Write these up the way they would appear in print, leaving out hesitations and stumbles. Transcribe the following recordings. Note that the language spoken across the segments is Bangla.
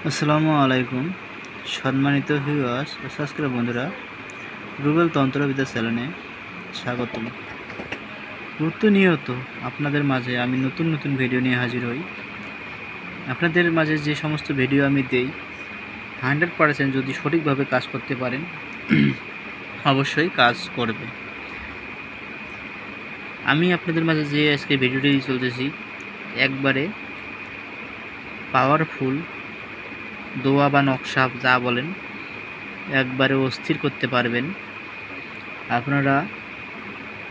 আসসালামু আলাইকুম সম্মানিত ভিউয়ার্স ও সাবস্ক্রাইবার বন্ধুরা, রুবেল তন্ত্রবিদ্যা চ্যানেলে স্বাগতম। প্রতিনিয়ত আপনাদের মাঝে আমি নতুন নতুন ভিডিও নিয়ে হাজির হই। আপনাদের মাঝে যে সমস্ত ভিডিও আমি দেই 100% যদি সঠিকভাবে কাজ করতে পারেন অবশ্যই কাজ করবে। আমি আপনাদের মাঝে যে আজকে ভিডিওটি চলতেছি একবারে পাওয়ারফুল দোয়া বা নকশা যা বলেন একবারে অস্থির করতে পারবেন আপনারা।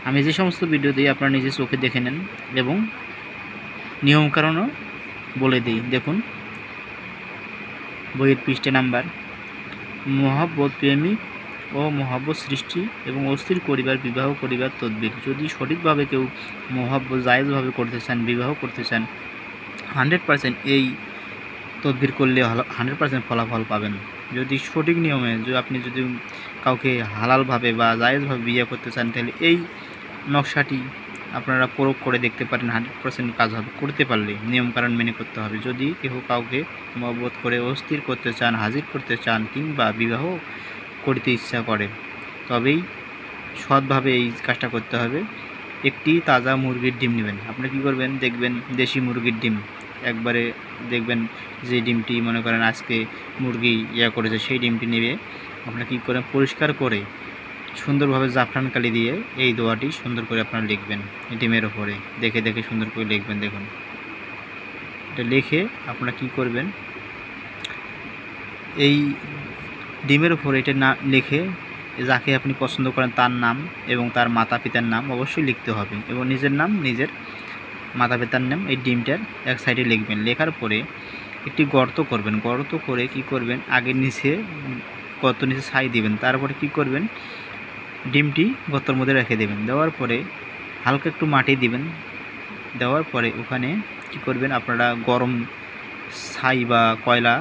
আমি যে সমস্ত ভিডিও দিই আপনারা নিজে চোখে দেখে নেন এবং নিয়মকানুনও বলে দিই। দেখুন বইয়ের পৃষ্ঠা নাম্বার, মহব্বত প্রেমিক ও মহব্বত সৃষ্টি এবং অস্থির করিবার বিবাহ করিবার তদবির। যদি সঠিকভাবে কেউ মহব্বত জায়েজভাবে করতে চান, বিবাহ করতে চান, 100% এই তদবির করলে 100% ফলাফল পাবেন। যদি সঠিক নিয়মে আপনি যদি কাউকে হালালভাবে বা জায়েজভাবে বিয়ে করতে চান তাহলে এই নকশাটি আপনারা প্রয়োগ করে দেখতে পারেন, 100% কাজ হবে। করতে পারলে নিয়মকানুন মেনে করতে হবে। যদি কেউ কাউকে মহব্বত করে অস্থির করতে চান, হাজির করতে চান কিংবা বিবাহ করতে ইচ্ছা করে তবেই সৎভাবে এই কাজটা করতে হবে। একটি তাজা মুরগির ডিম নেবেন। আপনি কী করবেন, দেখবেন দেশি মুরগির ডিম একবারে দেখবেন যে ডিমটি মনে করেন আজকে মুরগি করেছে সেই ডিমটি নেবে আপনারা কী করেন, পরিষ্কার করে সুন্দরভাবে জাফরান কালি দিয়ে এই দোয়াটি সুন্দর করে আপনারা লিখবেন ডিমের ওপরে, দেখে দেখে সুন্দর করে লিখবেন। দেখুন এটা লিখে আপনারা কী করবেন, এই ডিমের ওপরে এটা না লিখে যাকে আপনি পছন্দ করেন তার নাম এবং তার মাতা পিতার নাম অবশ্যই লিখতে হবে এবং নিজের নাম, নিজের মাতা পিতার নাম এই ডিমটার এক সাইডে লিখবেন। লেখার পরে একটি গর্ত করবেন। গর্ত করে কি করবেন, আগে নিচে গর্ত নিচে ছাই দিবেন। তারপরে কি করবেন, ডিমটি গর্তের মধ্যে রেখে দেবেন। দেওয়ার পরে হালকা একটু মাটি দিবেন। দেওয়ার পরে ওখানে কি করবেন, আপনারা গরম ছাই বা কয়লা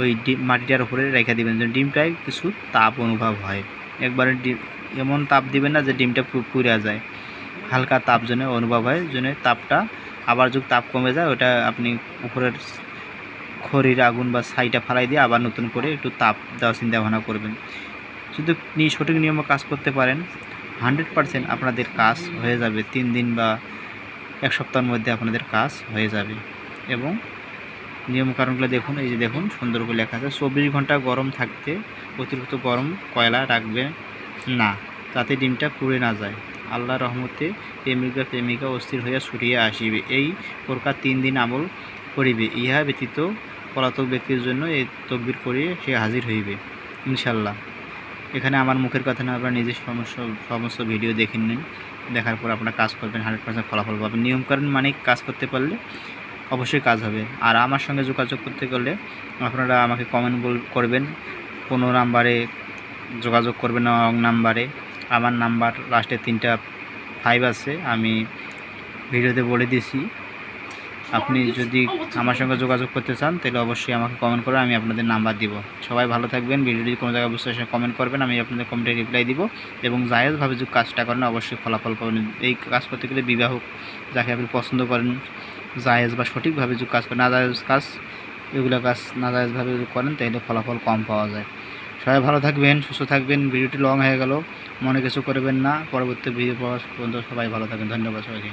ওই মাটিটার উপরে রেখে দেবেন যেন ডিমটায় কিছু তাপ অনুভব হয়। একবারে এমন তাপ দিবেন না যে ডিমটা পুড়ে যায়, হালকা তাপ যেন অনুভব হয়, যেন তাপটা আবার যদি তাপ কমে যায় ওটা আপনি উপরের খড়ির আগুন বা ছাইটা ফালাই দিয়ে আবার নতুন করে একটু তাপ দেওয়ার চিন্তা ভাবনা করবেন। যদি সঠিক নিয়মে কাজ করতে পারেন 100% আপনাদের কাজ হয়ে যাবে। 3 দিন বা 1 সপ্তাহের মধ্যে আপনাদের কাজ হয়ে যাবে। এবং নিয়মকানুনগুলো দেখুন, এই যে দেখুন সুন্দর করে লেখা আছে। 24 ঘন্টা গরম থাকতে অতিরিক্ত গরম কয়লা রাখবে না, যাতে ডিমটা পুড়ে না যায়। আল্লাহর রহমতে প্রেমিকা অস্থির হইয়া ছুটিয়া আসিবে। এই প্রকার 3 দিন আমল করিবে। ইহা ব্যতীত পলাতক ব্যক্তির জন্য এই তকবির করিয়ে সে হাজির হইবে ইনশাল্লাহ। এখানে আমার মুখের কথা না, আপনারা নিজের সমস্ত ভিডিও দেখে নিন। দেখার পর আপনারা কাজ করবেন, 100% ফলাফল পাবেন। নিয়মকানুন মানে কাজ করতে পারলে অবশ্যই কাজ হবে। আর আমার সঙ্গে যোগাযোগ করতে গেলে আপনারা আমাকে কমেন্ট করবেন, কোনো নাম্বারে যোগাযোগ করবেন না, রং নাম্বারে। আমার নাম্বার লাস্টে 3টা 5 আছে, আমি ভিডিওতে বলে দিছি। আপনি যদি আমার সঙ্গে যোগাযোগ করতে চান তাহলে অবশ্যই আমাকে কমেন্ট করে আমি আপনাদের নাম্বার দিব। সবাই ভালো থাকবেন। ভিডিওটি কোনো জায়গায় বুঝতে কমেন্ট করবেন, আমি আপনাদের কমেন্টে রিপ্লাই দিব। এবং জায়েজভাবে যদি কাজটা করেন অবশ্যই ফলাফল পাবেন। এই কাজ করতে গেলে বিবাহ যাকে আপনি পছন্দ করেন জায়েজ বা সঠিকভাবে যদি কাজ করেন, নাজায়েজ কাজ এগুলো কাজ নাজায়েজভাবে যদি করেন তাহলে ফলাফল কম পাওয়া যায়। সবাই ভালো থাকবেন, সুস্থ থাকবেন। ভিডিওটি লং হয়ে গেল, মনে কিছু করবেন না। পরবর্তী ভিডিও পাওয়া পর্যন্ত সবাই ভালো থাকবেন। ধন্যবাদ সবাইকে।